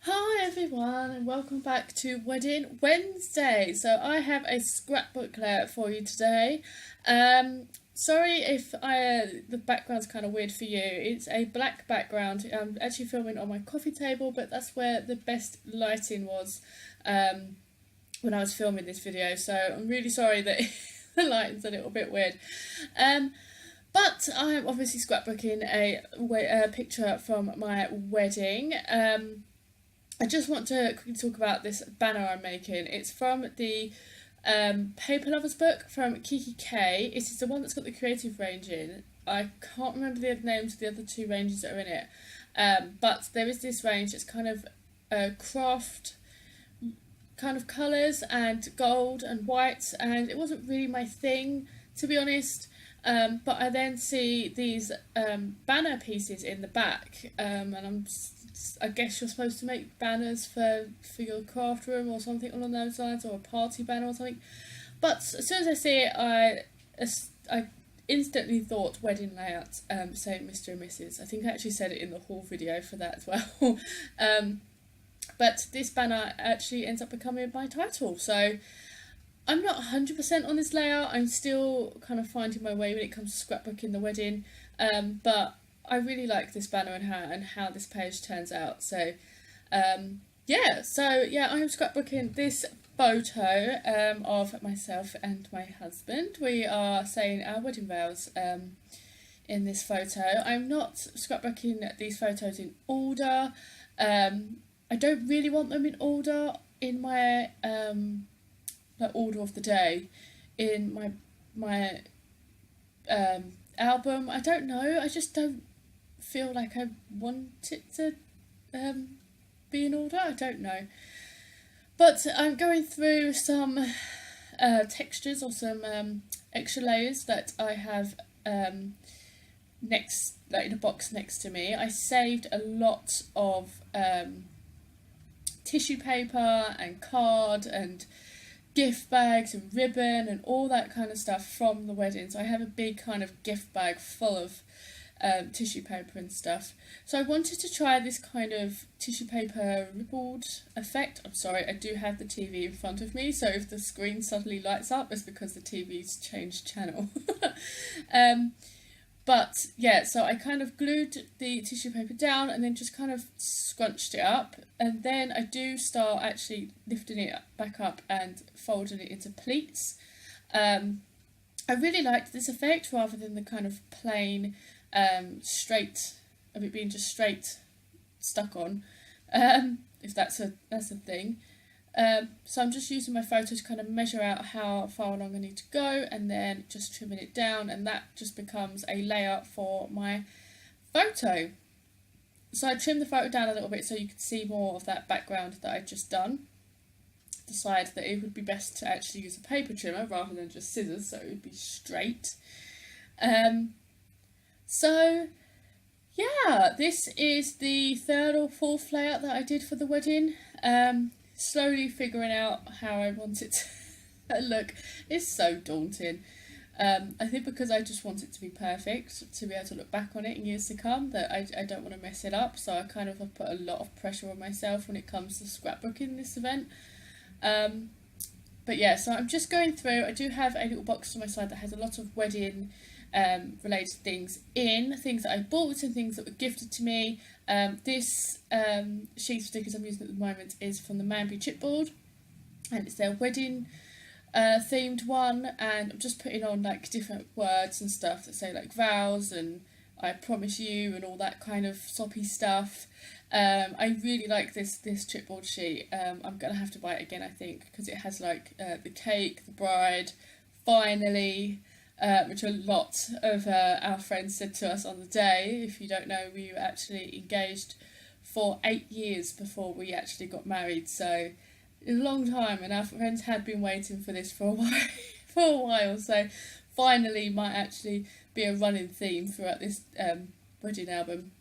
Hi everyone and welcome back to Wedding Wednesday. So I have a scrapbook layout for you today. Sorry if the background's kind of weird for you. It's a black background. I'm actually filming on my coffee table, but that's where the best lighting was when I was filming this video. So I'm really sorry that the lighting's a little bit weird. But I'm obviously scrapbooking a picture from my wedding. I just want to quickly talk about this banner I'm making. It's from the Paper Lovers book from Kiki K. It is the one that's got the creative range in. I can't remember the other names of the other two ranges that are in it. But there is this range. It's kind of craft kind of colours and gold and white, and it wasn't really my thing, to be honest. But I then see these banner pieces in the back, and I guess you're supposed to make banners for your craft room or something along those lines, or a party banner or something. But as soon as I see it, I instantly thought wedding layout, saying Mr. and Mrs. I think I actually said it in the haul video for that as well. But this banner actually ends up becoming my title, so I'm not 100% on this layout. I'm still kind of finding my way when it comes to scrapbooking the wedding, but I really like this banner and how this page turns out. So I'm scrapbooking this photo of myself and my husband. We are saying our wedding vows in this photo. I'm not scrapbooking these photos in order. I don't really want them in order in my order of the day in my album. I don't know. I just don't feel like I want it to be in order. I don't know. But I'm going through some textures or some extra layers that I have next, like in a box next to me. I saved a lot of tissue paper and card and gift bags and ribbon and all that kind of stuff from the wedding. So I have a big kind of gift bag full of tissue paper and stuff. So I wanted to try this kind of tissue paper rippled effect. I'm sorry, I do have the TV in front of me, so if the screen suddenly lights up, it's because the TV's changed channel. But yeah, so I kind of glued the tissue paper down and then just kind of scrunched it up, and then I do start actually lifting it back up and folding it into pleats. I really liked this effect rather than the kind of plain straight of it being just straight stuck on, if that's a thing. So I'm just using my photo to kind of measure out how far along I need to go, and then just trimming it down, and that just becomes a layout for my photo. So I trimmed the photo down a little bit so you could see more of that background that I'd just done. Decided that it would be best to actually use a paper trimmer rather than just scissors, so it would be straight. So yeah, this is the third or fourth layout that I did for the wedding. Slowly figuring out how I want it to look. It's so daunting. I think because I just want it to be perfect, to be able to look back on it in years to come, that I don't want to mess it up, so I kind of have put a lot of pressure on myself when it comes to scrapbooking this event. But yeah, so I'm just going through. I do have a little box to my side that has a lot of wedding related things that I bought and things that were gifted to me. This sheet of stickers I'm using at the moment is from the Manby chipboard, and it's their wedding themed one, and I'm just putting on like different words and stuff that say like vows and I promise you and all that kind of soppy stuff. I really like this chipboard sheet. I'm gonna have to buy it again, I think, because it has like the cake, the bride, finally, which a lot of our friends said to us on the day. If you don't know, we were actually engaged for 8 years before we actually got married, so a long time, and our friends had been waiting for this for a while. For a while, so finally might actually be a running theme throughout this wedding album.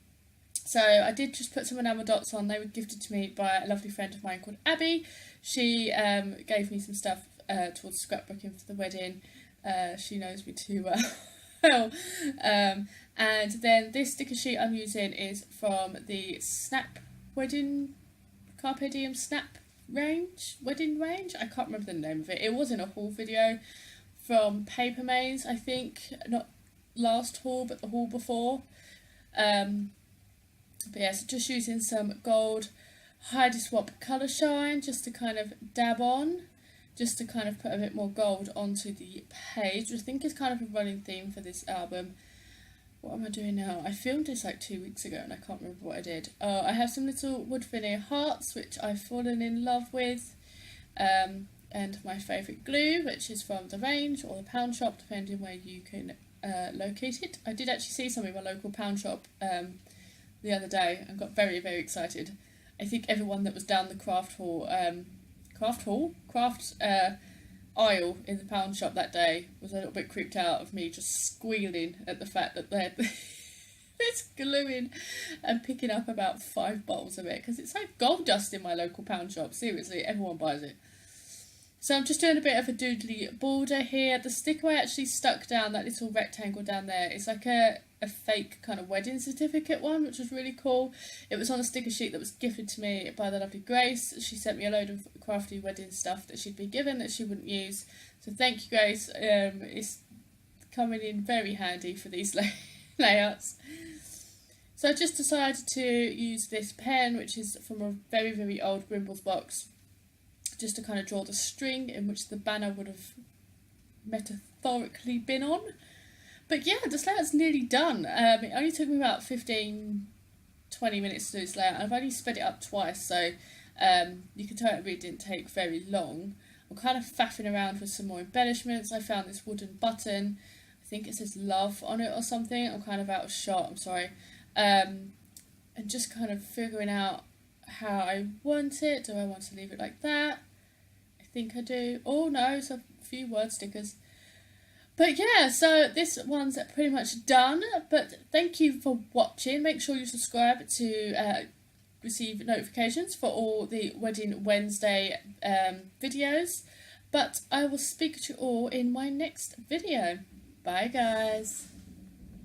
So I did just put some enamel dots on. They were gifted to me by a lovely friend of mine called Abby. She gave me some stuff towards scrapbooking for the wedding. She knows me too well. And then this sticker sheet I'm using is from the Snap wedding Carpe Diem Snap range, wedding range. I can't remember the name of it. It wasn't a haul video from Paper Maze, I think. Not last haul, but the haul before. But yeah, so just using some gold Heidi Swap Colour Shine just to kind of dab on, just to kind of put a bit more gold onto the page, which I think is kind of a running theme for this album. What am I doing now? I filmed this like 2 weeks ago and I can't remember what I did. I have some little wood veneer hearts which I've fallen in love with, and my favourite glue, which is from the range or the pound shop, depending where you can locate it. I did actually see some in my local pound shop the other day and got very, very excited. I think everyone that was down the craft aisle in the pound shop that day was a little bit creeped out of me just squealing at the fact that they're this gluing and picking up about 5 bottles of it, because it's like gold dust in my local pound shop. Seriously, everyone buys it. So I'm just doing a bit of a doodly border here. The sticker I actually stuck down, that little rectangle down there, it's like a fake kind of wedding certificate one, which was really cool. It was on a sticker sheet that was gifted to me by the lovely Grace. She sent me a load of crafty wedding stuff that she'd been given that she wouldn't use. So thank you, Grace. It's coming in very handy for these layouts. So I just decided to use this pen, which is from a very, very old Grimbles box, just to kind of draw the string in which the banner would have metaphorically been on. But yeah, this layout's nearly done. It only took me about 15-20 minutes to do this layout, and I've only sped it up twice, so you can tell it really didn't take very long. I'm kind of faffing around with some more embellishments. I found this wooden button, I think it says love on it or something. I'm kind of out of shot, I'm sorry. And just kind of figuring out how I want it. Do I want to leave it like that? I think I do. Oh no, it's a few word stickers. But yeah, so this one's pretty much done. But thank you for watching. Make sure you subscribe to receive notifications for all the Wedding Wednesday videos. But I will speak to you all in my next video. Bye guys.